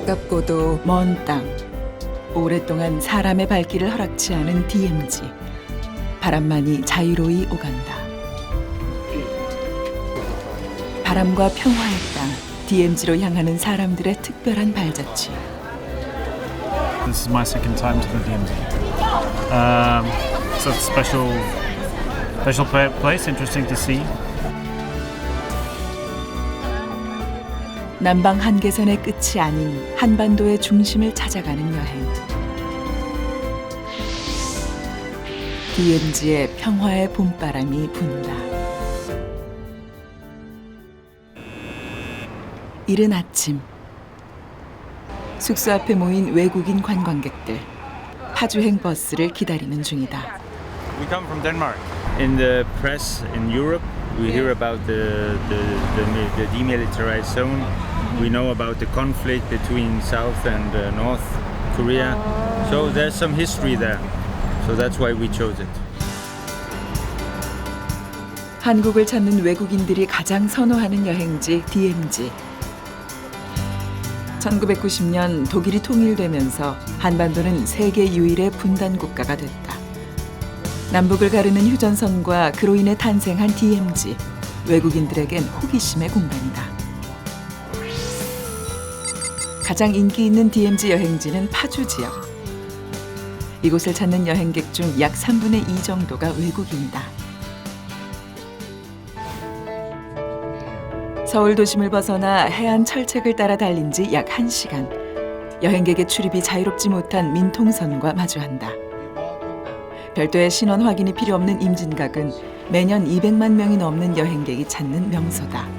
가깝고도 먼 땅, 오랫동안 사람의 발길을 허락치 않은 DMZ. 바람만이 자유로이 오간다. 바람과 평화의 땅, DMZ로 향하는 사람들의 특별한 발자취. This is my second time to the DMZ. So it's a special place, interesting to see. 남방 한계선의 끝이 아닌 한반도의 중심을 찾아가는 여행. DMZ의 평화의 봄바람이 분다. 이른 아침, 숙소 앞에 모인 외국인 관광객들. 파주행 버스를 기다리는 중이다. We come from Denmark. In the press in Europe, we hear about the demilitarized zone. We know about the conflict between South and North Korea. So there's some history there. So that's why we chose it. 한국을 찾는 외국인들이 가장 선호하는 여행지 DMZ. 1990년 독일이 통일되면서 한반도는 세계 유일의 분단 국가가 됐다. 남북을 가르는 휴전선과 그로 인해 탄생한 DMZ. 외국인들에겐 호기심의 공간이다. 가장 인기 있는 DMZ 여행지는 파주 지역. 이곳을 찾는 여행객 중 약 3분의 2 정도가 외국인이다. 서울 도심을 벗어나 해안 철책을 따라 달린 지 약 1시간. 여행객의 출입이 자유롭지 못한 민통선과 마주한다. 별도의 신원 확인이 필요 없는 임진각은 매년 200만 명이 넘는 여행객이 찾는 명소다.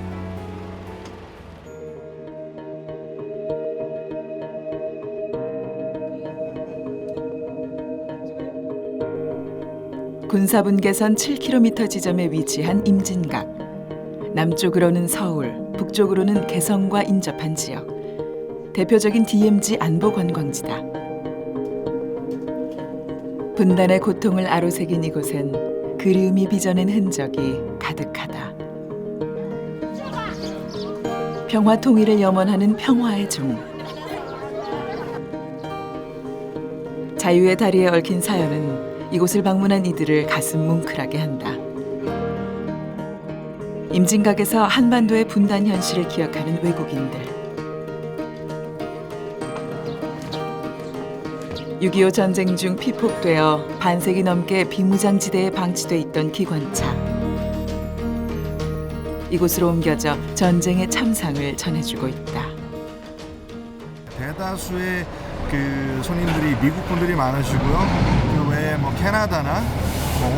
군사분계선 7km 지점에 위치한 임진각. 남쪽으로는 서울, 북쪽으로는 개성과 인접한 지역. 대표적인 DMZ 안보 관광지다. 분단의 고통을 아로새긴 이곳엔 그리움이 빚어낸 흔적이 가득하다. 평화 통일을 염원하는 평화의 종. 자유의 다리에 얽힌 사연은 이곳을 방문한 이들을 가슴 뭉클하게 한다. 임진각에서 한반도의 분단 현실을 기억하는 외국인들. 6.25 전쟁 중 피폭되어 반세기 넘게 비무장지대에 방치돼 있던 기관차. 이곳으로 옮겨져 전쟁의 참상을 전해주고 있다. 대다수의 손님들이 미국 분들이 많으시고요. 그 외에 캐나다나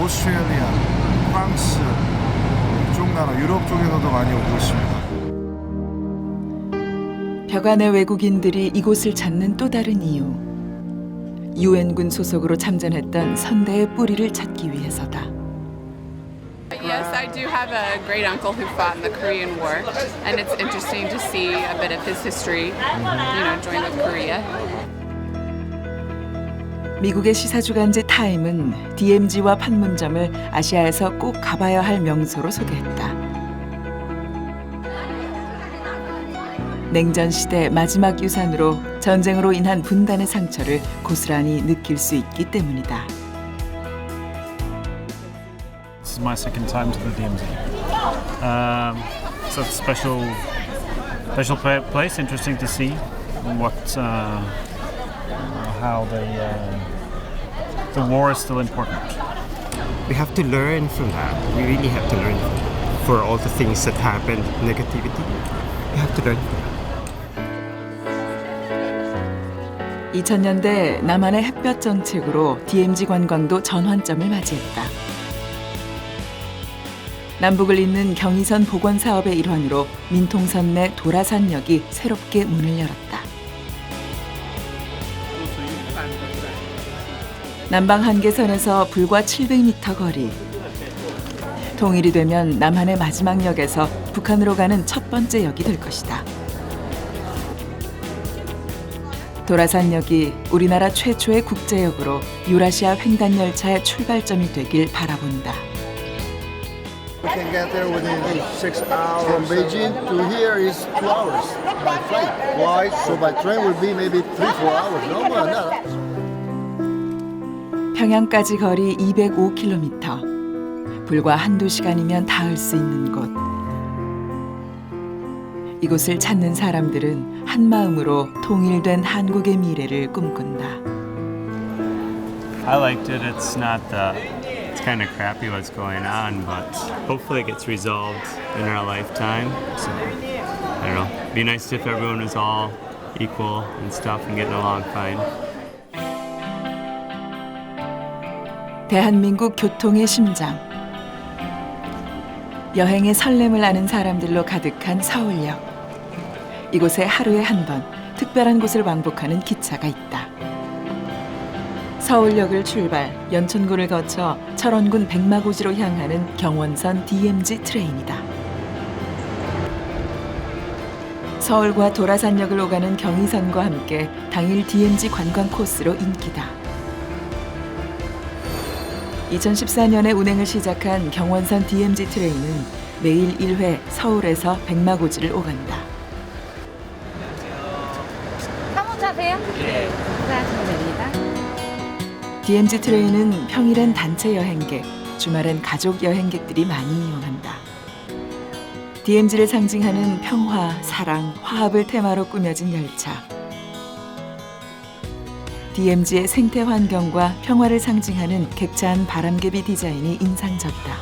오스트레일리아, 프랑스 이쪽 나라, 유럽 쪽에서도 많이 오고 있습니다. 벽안의 외국인들이 이곳을 찾는 또 다른 이유. 유엔군 소속으로 참전했던 선대의 뿌리를 찾기 위해서다. Yes, I do have a great uncle who fought in the Korean War, and it's interesting to see a bit of his history, join with Korea. 미국의 시사주간지 타임은 DMZ와 판문점을 아시아에서 꼭 가봐야 할 명소로 소개했다. 냉전 시대 마지막 유산으로 전쟁으로 인한 분단의 상처를 고스란히 느낄 수 있기 때문이다. This is my second time to the DMZ. So it's a special place, interesting to see how the war is still important. We have to learn from that. We really have to learn for all the things that happened, negativity. We have to learn from that. 2000년대 남한의 햇볕 정책으로 DMZ 관광도 전환점을 맞이했다. 남북을 잇는 경의선 복원 사업의 일환으로 민통선 내 도라산역이 새롭게 문을 열었다. 남방 한계선에서 불과 700m 거리. 통일이 되면 남한의 마지막 역에서 북한으로 가는 첫 번째 역이 될 것이다. 도라산역이 우리나라 최초의 국제역으로 유라시아 횡단 열차의 출발점이 되길 바라본다. We can get there within 6 hours. From Beijing to here is 2 hours by flight. So by train will be maybe 3-4 hours. No more than that. 평양까지 거리 205km. 불과 한두 시간이면 닿을 수 있는 곳. 이곳을 찾는 사람들은 한 마음으로 통일된 한국의 미래를 꿈꾼다. I liked it. It's kind of crappy what's going on, but hopefully it gets resolved in our lifetime. So, I don't know. It'd be nice if everyone was all equal and stuff and getting along fine. 대한민국 교통의 심장. 여행의 설렘을 아는 사람들로 가득한 서울역. 이곳에 하루에 한 번 특별한 곳을 왕복하는 기차가 있다. 서울역을 출발, 연천군을 거쳐 철원군 백마고지로 향하는 경원선 DMZ 트레인이다. 서울과 도라산역을 오가는 경의선과 함께 당일 DMZ 관광 코스로 인기다. 2014년에 운행을 시작한 경원선 DMZ 트레인은 매일 1회 서울에서 백마고지를 오간다. 사무차세요? 네. 사무차하시면 됩니다. DMZ 트레인은 평일엔 단체 여행객, 주말엔 가족 여행객들이 많이 이용한다. DMZ를 상징하는 평화, 사랑, 화합을 테마로 꾸며진 열차. DMZ의 생태 환경과 평화를 상징하는 객차한 바람개비 디자인이 인상적이다.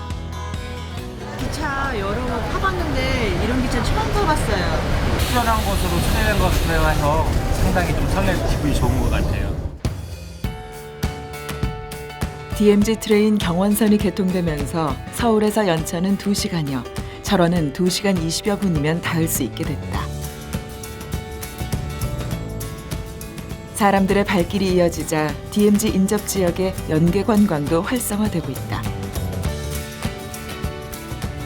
기차 여러 번 타봤는데 이런 기차 처음 타봤어요. 특별한 곳으로 초대된 것으로 해서 상당히 좀 설레고 기분이 좋은 것 같아요. DMZ 트레인 경원선이 개통되면서 서울에서 연천은 2시간여, 철원은 2시간 20여 분이면 닿을 수 있게 됐다. 사람들의 발길이 이어지자 DMZ 인접 지역의 연계 관광도 활성화되고 있다.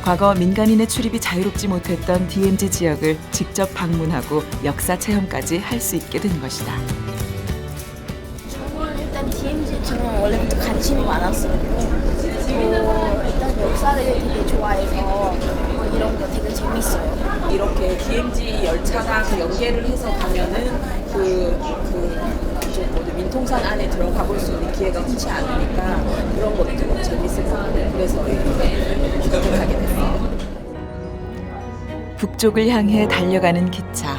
과거 민간인의 출입이 자유롭지 못했던 DMZ 지역을 직접 방문하고 역사 체험까지 할 수 있게 된 것이다. 저는 일단 DMZ처럼 원래부터 관심이 많았어요. 일단 역사를 되게 좋아해서 이런 거 되게 재밌어요. 이렇게 DMZ 열차가 연계를 해서 가면은 민통선 안에 들어가 볼 수 있는 기회가 흔치 않으니까 그런 것도 재밌을 것 같아요. 그래서 이렇게 선택하게 됐어요. 북쪽을 향해 달려가는 기차.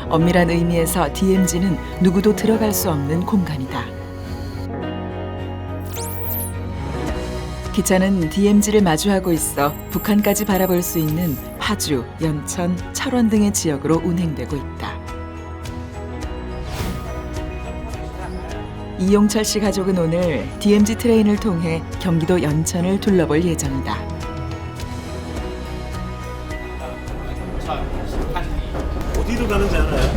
엄밀한 의미에서 DMZ는 누구도 들어갈 수 없는 공간이다. 기차는 DMZ를 마주하고 있어 북한까지 바라볼 수 있는 파주, 연천, 철원 등의 지역으로 운행되고 있다. 이용철 씨 가족은 오늘 DMZ 트레인을 통해 경기도 연천을 둘러볼 예정이다. 어디로 가는지 알아요?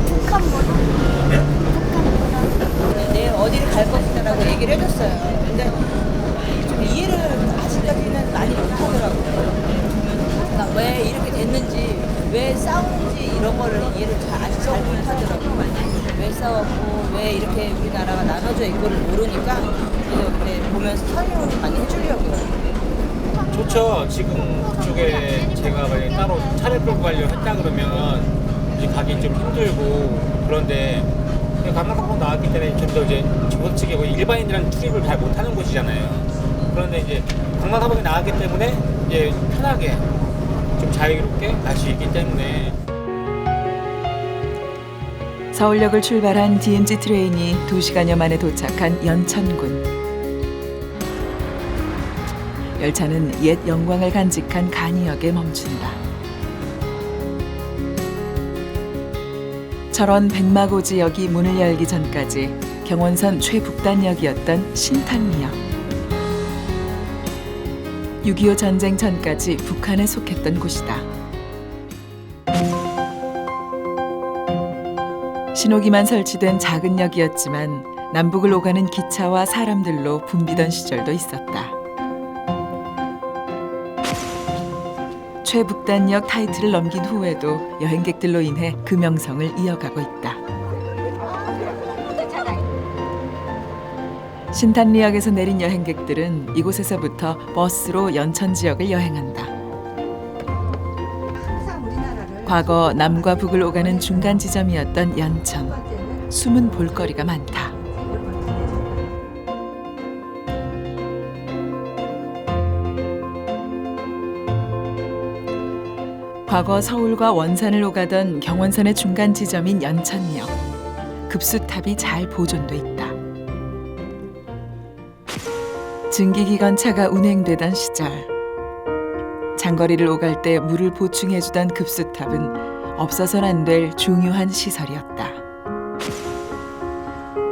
북한보다. 네? 내일 어디를 갈 것이다라고 얘기를 해줬어요. 근데 좀 이해를 아직까지는 많이 못하더라고요. 그러니까 왜 이렇게 됐는지, 왜 싸우는지 이런 거를 이해를 아직 잘 못하더라고요. 왜 싸웠고 왜 이렇게 우리나라가 나눠져 있고를 모르니까 그래서 그때 보면서 설명을 많이 해주려고요. 좋죠. 지금 그쪽에 제가 만약에 따로 차를 끌고 가려고 했다 그러면 이제 가기 좀 힘들고 그런데 관광객 나왔기 때문에 좀 더 이제 정부 측에 일반인들은 출입을 잘 못하는 곳이잖아요. 그런데 이제 관광객이 나왔기 때문에 이제 편하게 좀 자유롭게 갈 수 있기 때문에. 서울역을 출발한 DMZ 트레인이 2시간여 만에 도착한 연천군. 열차는 옛 영광을 간직한 간이역에 멈춘다. 철원 백마고지역이 문을 열기 전까지 경원선 최북단역이었던 신탄리역. 6.25 전쟁 전까지 북한에 속했던 곳이다. 신호기만 설치된 작은 역이었지만 남북을 오가는 기차와 사람들로 붐비던 시절도 있었다. 최북단역 타이틀을 넘긴 후에도 여행객들로 인해 그 명성을 이어가고 있다. 신탄리역에서 내린 여행객들은 이곳에서부터 버스로 연천 지역을 여행한다. 과거 남과 북을 오가는 중간 지점이었던 연천. 숨은 볼거리가 많다. 과거 서울과 원산을 오가던 경원선의 중간 지점인 연천역. 급수탑이 잘 보존돼 있다. 증기기관차가 운행되던 시절 장거리를 오갈 때 물을 보충해주던 급수탑은 없어서는 안 될 중요한 시설이었다.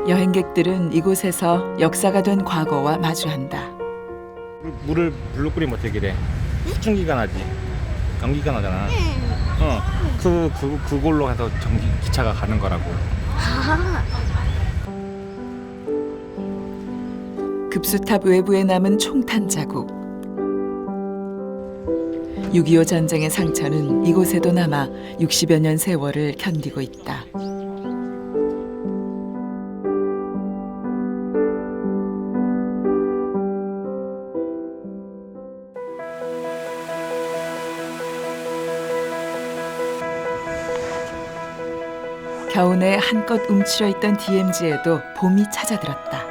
여행객들은 이곳에서 역사가 된 과거와 마주한다. 물을 불로 끓이면 어떻게 돼? 수증기가 나지. 연기가 나잖아. 그걸로 해서 기차가 가는 거라고. 급수탑 외부에 남은 총탄 자국. 6.25 전쟁의 상처는 이곳에도 남아 60여 년 세월을 견디고 있다. 겨우내 한껏 움츠려 있던 DMZ에도 봄이 찾아들었다.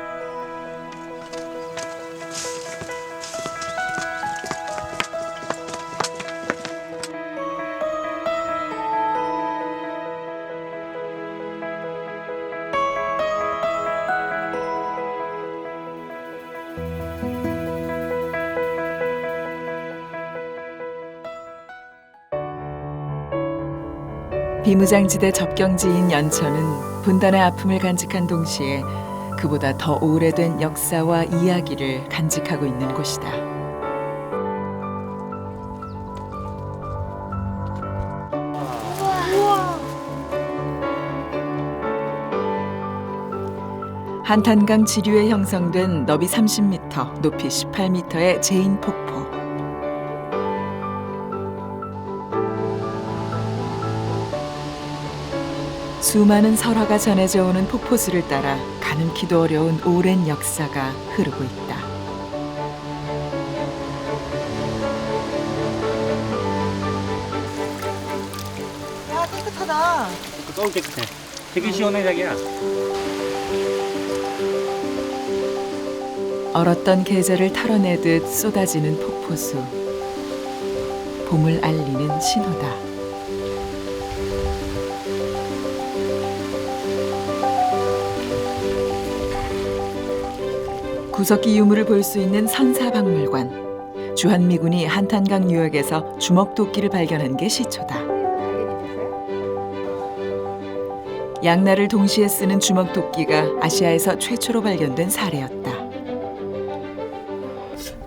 비무장지대 접경지인 연천은 분단의 아픔을 간직한 동시에 그보다 더 오래된 역사와 이야기를 간직하고 있는 곳이다. 한탄강 지류에 형성된 너비 30m, 높이 18m의 제인폭포. 수많은 설화가 전해져 오는 폭포수를 따라 가늠키도 어려운 오랜 역사가 흐르고 있다. 야, 깨끗하다. 너무 깨끗해. 되게 시원해, 자기야. 얼었던 계절을 털어내듯 쏟아지는 폭포수. 봄을 알리는 신호다. 구석기 유물을 볼 수 있는 선사박물관. 주한미군이 한탄강 유역에서 주먹도끼를 발견한 게 시초다. 양날을 동시에 쓰는 주먹도끼가 아시아에서 최초로 발견된 사례였다.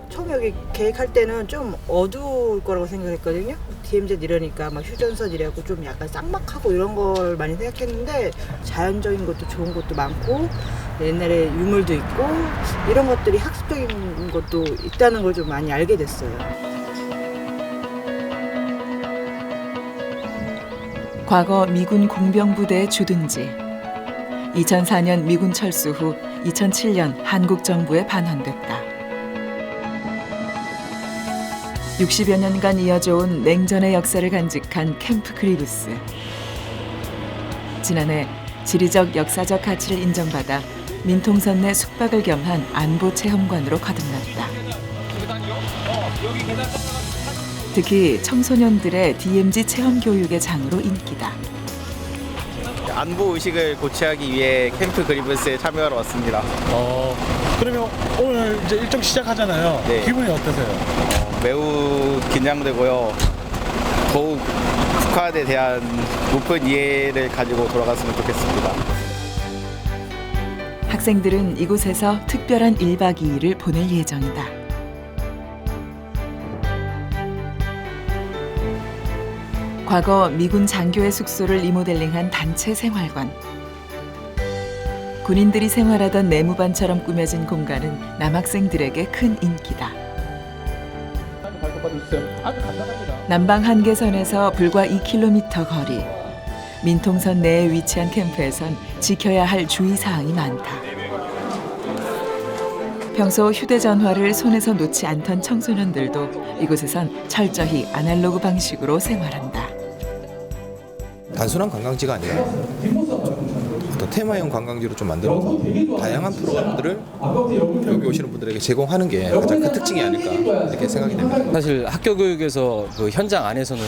처음에 여기 계획할 때는 좀 어두울 거라고 생각했거든요. DMZ 이러니까 막 휴전선이라고 좀 약간 쌍막하고 이런 걸 많이 생각했는데 자연적인 것도 좋은 것도 많고 옛날에 유물도 있고 이런 것들이 학습적인 것도 있다는 걸 좀 많이 알게 됐어요. 과거 미군 공병부대의 주둔지. 2004년 미군 철수 후 2007년 한국 정부에 반환됐다. 60여 년간 이어져 온 냉전의 역사를 간직한 캠프 그리브스. 지난해 지리적 역사적 가치를 인정받아 민통선 내 숙박을 겸한 안보 체험관으로 거듭났다. 특히 청소년들의 DMZ 체험 교육의 장으로 인기다. 안보 의식을 고취하기 위해 캠프 그리브스에 참여하러 왔습니다. 그러면 오늘 이제 일정 시작하잖아요. 네. 기분이 어떠세요? 매우 긴장되고요. 더욱 북한에 대한 높은 이해를 가지고 돌아갔으면 좋겠습니다. 학생들은 이곳에서 특별한 1박 2일을 보낼 예정이다. 과거 미군 장교의 숙소를 리모델링한 단체 생활관. 군인들이 생활하던 내무반처럼 꾸며진 공간은 남학생들에게 큰 인기다. 남방 한계선에서 불과 2km 거리. 민통선 내에 위치한 캠프에선 지켜야 할 주의사항이 많다. 평소 휴대전화를 손에서 놓지 않던 청소년들도 이곳에선 철저히 아날로그 방식으로 생활한다. 단순한 관광지가 아니라 어떤 테마형 관광지로 좀 만들어서 다양한 프로그램들을 여기 오시는 분들에게 제공하는 게 가장 큰 특징이 아닐까 이렇게 생각이 됩니다. 사실 학교 교육에서 그 현장 안에서는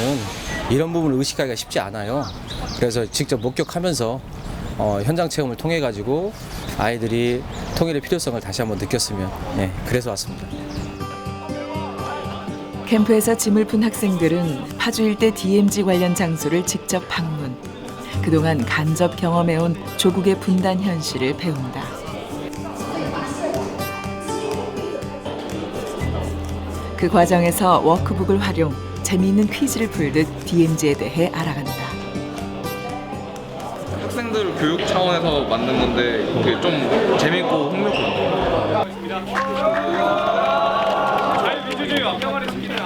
이런 부분을 의식하기가 쉽지 않아요. 그래서 직접 목격하면서 현장 체험을 통해 가지고 아이들이 통일의 필요성을 다시 한번 느꼈으면 그래서 왔습니다. 캠프에서 짐을 푼 학생들은 파주 일대 DMZ 관련 장소를 직접 방문. 그동안 간접 경험해온 조국의 분단 현실을 배운다. 그 과정에서 워크북을 활용, 재미있는 퀴즈를 풀듯 DMZ에 대해 알아간다. 학생들 교육 차원에서 만든 건데 그게 좀 재밌고 흥미롭거든요.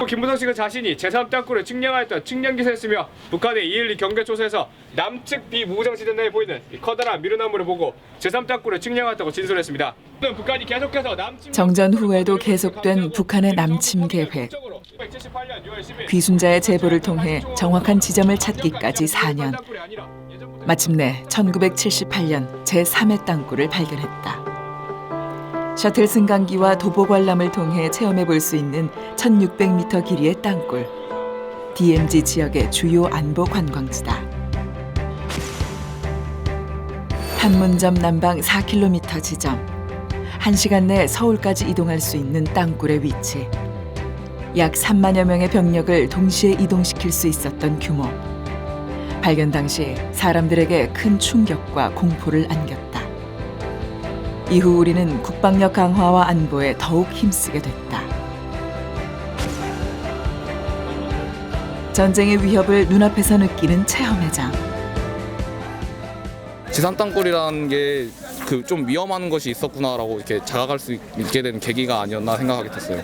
김무성 씨가 자신이 제3땅굴을 측량하였던 측량기사였으며 북한의 2.12 경계초소에서 남측 비무장지대내에 보이는 커다란 미루나무를 보고 제3땅굴을 측량하였다고 진술했습니다. 북한이 계속해서 정전 후에도 계속된 북한의 남침 계획. 귀순자의 제보를 통해 정확한 지점을 찾기까지 4년. 마침내 1978년 제3의 땅굴을 발견했다. 셔틀 승강기와 도보 관람을 통해 체험해 볼 수 있는 1600m 길이의 땅굴. DMZ 지역의 주요 안보 관광지다. 판문점 남방 4km 지점. 1시간 내 서울까지 이동할 수 있는 땅굴의 위치. 약 3만여 명의 병력을 동시에 이동시킬 수 있었던 규모. 발견 당시 사람들에게 큰 충격과 공포를 안겼다. 이후 우리는 국방력 강화와 안보에 더욱 힘쓰게 됐다. 전쟁의 위협을 눈앞에서 느끼는 체험회장. 제3땅굴이라는 게 그 좀 위험한 것이 있었구나라고 이렇게 자각할 수 있게 된 계기가 아니었나 생각하게 됐어요.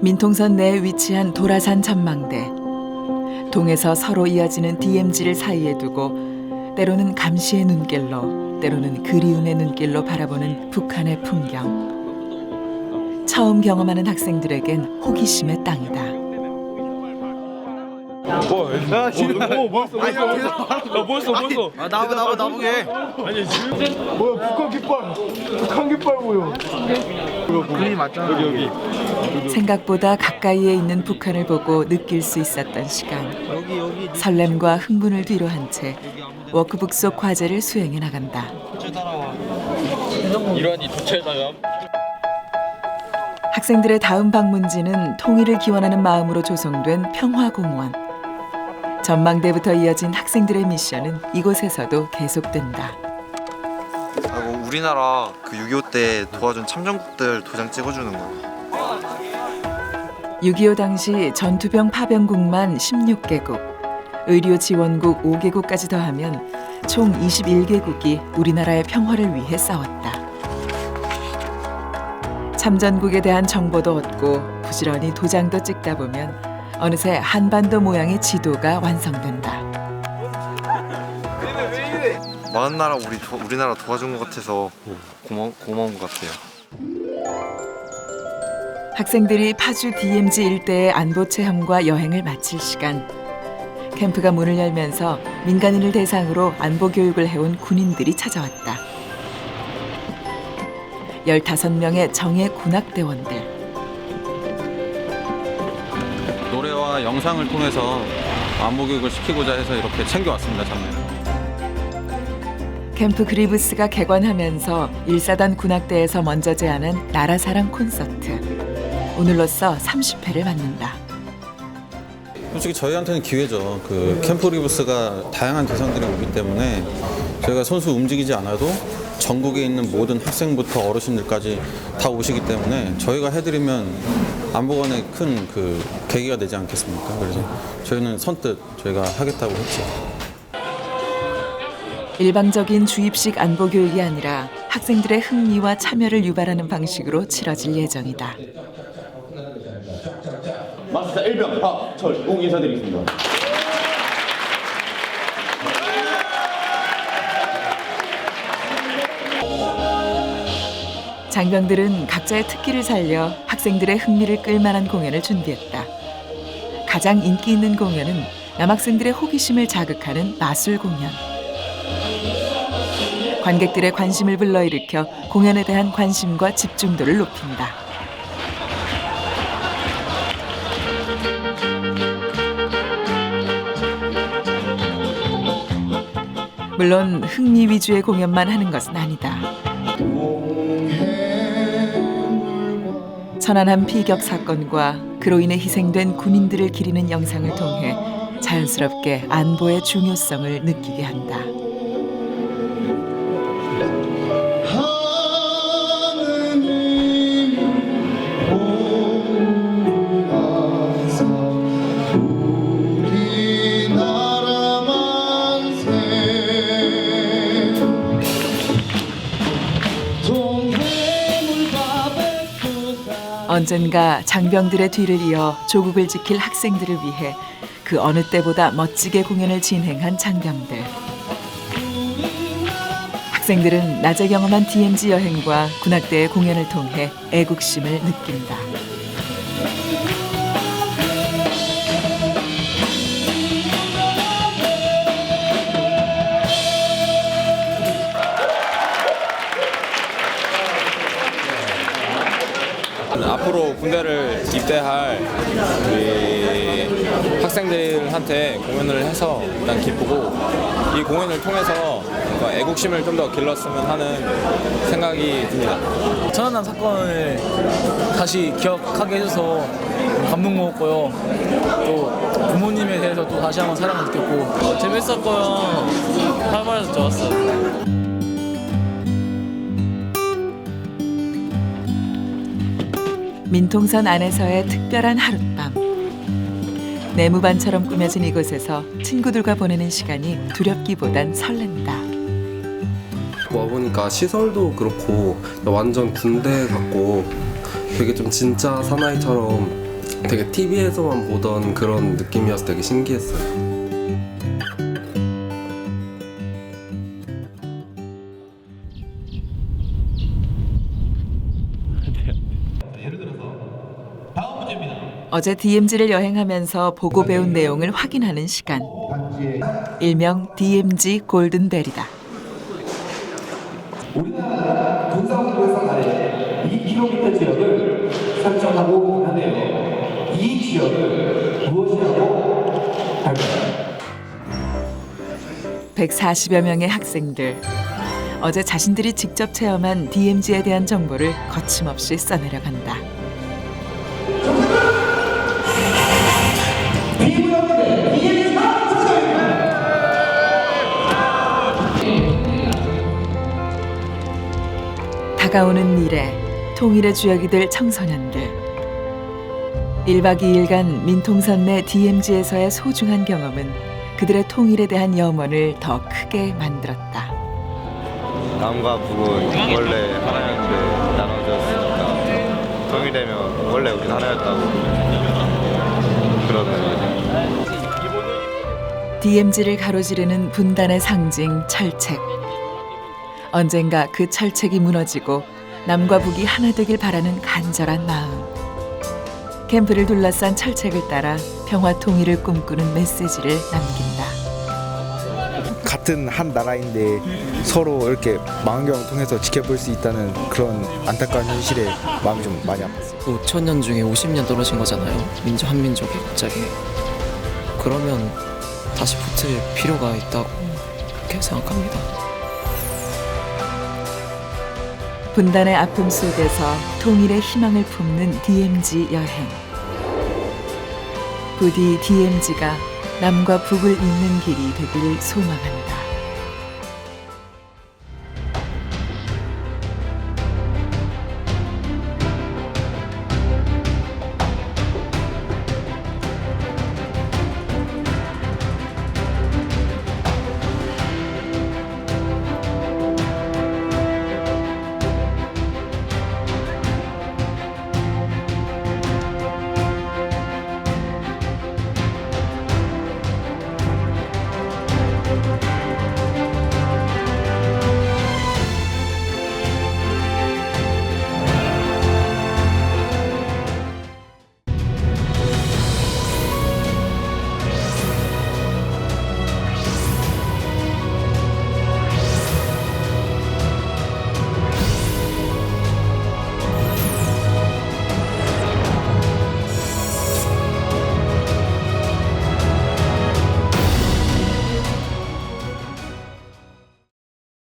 민통선 내에 위치한 도라산 전망대. 동에서 서로 이어지는 DMZ를 사이에 두고 때로는 감시의 눈길로 때로는 그리움의 눈길로 바라보는 북한의 풍경. 처음 경험하는 학생들에겐 호기심의 땅이다. 야, 지금 벌써. 나보게. 아니, 지금 뭐야, 북한 깃발 보여. 그림이 맞잖아. 여기. 생각보다 가까이에 있는 북한을 보고 느낄 수 있었던 시간. 설렘과 흥분을 뒤로 한 채 워크북 속 과제를 수행해 나간다. 이러니 도체자감. 학생들의 다음 방문지는 통일을 기원하는 마음으로 조성된 평화공원. 전망대부터 이어진 학생들의 미션은 이곳에서도 계속된다. 우리나라 그 6.25 때 도와준 참전국들 도장 찍어주는 거. 6.25 당시 전투병 파병국만 16개국, 의료 지원국 5개국까지 더하면 총 21개국이 우리나라의 평화를 위해 싸웠다. 참전국에 대한 정보도 얻고 부지런히 도장도 찍다 보면 어느새 한반도 모양의 지도가 완성된다. 많은 나라 우리나라 도와준 것 같아서 고마운 것 같아요. 학생들이 파주 DMZ 일대의 안보 체험과 여행을 마칠 시간. 캠프가 문을 열면서 민간인을 대상으로 안보 교육을 해온 군인들이 찾아왔다. 15명의 정예 군악대원들. 노래와 영상을 통해서 안보 교육을 시키고자 해서 이렇게 챙겨왔습니다, 참여를. 캠프 그리브스가 개관하면서 1사단 군악대에서 먼저 제안한 나라사랑 콘서트. 오늘로써 30회를 맞는다. 솔직히 저희한테는 기회죠. 그 캠프 그리브스가 다양한 대상들이 오기 때문에 저희가 선수 움직이지 않아도 전국에 있는 모든 학생부터 어르신들까지 다 오시기 때문에 저희가 해드리면 안보관에 큰 그 계기가 되지 않겠습니까? 그래서 저희는 선뜻 저희가 하겠다고 했죠. 일방적인 주입식 안보 교육이 아니라 학생들의 흥미와 참여를 유발하는 방식으로 치러질 예정이다. 마스터 1병 박철웅 인사드리겠습니다. 장병들은 각자의 특기를 살려 학생들의 흥미를 끌만한 공연을 준비했다. 가장 인기 있는 공연은 남학생들의 호기심을 자극하는 마술 공연. 관객들의 관심을 불러일으켜 공연에 대한 관심과 집중도를 높인다. 물론 흥미 위주의 공연만 하는 것은 아니다. 천안함 피격 사건과 그로 인해 희생된 군인들을 기리는 영상을 통해 자연스럽게 안보의 중요성을 느끼게 한다. 언젠가 장병들의 뒤를 이어 조국을 지킬 학생들을 위해 그 어느 때보다 멋지게 공연을 진행한 장병들. 학생들은 낮에 경험한 DMZ 여행과 군악대의 공연을 통해 애국심을 느낀다. 앞으로 군대를 입대할 우리 학생들한테 공연을 해서 일단 기쁘고 이 공연을 통해서 애국심을 좀 더 길렀으면 하는 생각이 듭니다. 천안함 사건을 다시 기억하게 해줘서 감동 먹었고요. 또 부모님에 대해서 또 다시 한번 사랑을 느꼈고 재밌었고요. 활발해서 좋았어요. 민통선 안에서의 특별한 하룻밤. 내무반처럼 꾸며진 이곳에서 친구들과 보내는 시간이 두렵기보단 설렌다. 와보니까 시설도 그렇고 완전 군대 같고 되게 좀 진짜 사나이처럼 되게 TV에서만 보던 그런 느낌이어서 되게 신기했어요. 어제 DMZ를 여행하면서 보고 배운 내용을 확인하는 시간. 일명 DMZ 골든벨이다. 우리나라 군사훈련사 아래 2km 지역을 설정하고 하네요. 이 지역을 무엇이라고 할까요? 140여 명의 학생들. 어제 자신들이 직접 체험한 DMZ에 대한 정보를 거침없이 써내려간다. 다가오는 미래, 통일의 주역이 될 청소년들. 1박 2일간 민통선 내 DMZ에서의 소중한 경험은 그들의 통일에 대한 염원을 더 크게 만들었다. 남과 북은 원래 하나였는데 나눠졌으니까 통일되면 원래 우리 하나였다고 그러는 거죠. DMZ를 가로지르는 분단의 상징 철책. 언젠가 그 철책이 무너지고 남과 북이 하나 되길 바라는 간절한 마음. 캠프를 둘러싼 철책을 따라 평화 통일을 꿈꾸는 메시지를 남긴다. 같은 한 나라인데 서로 이렇게 망원경을 통해서 지켜볼 수 있다는 그런 안타까운 현실에 마음이 좀 많이 아팠어요. 5,000년 중에 50년 떨어진 거잖아요. 한민족이 갑자기. 그러면 다시 붙을 필요가 있다고 그렇게 생각합니다. 분단의 아픔 속에서 통일의 희망을 품는 DMZ 여행. 부디 DMZ가 남과 북을 잇는 길이 되기를 소망한다.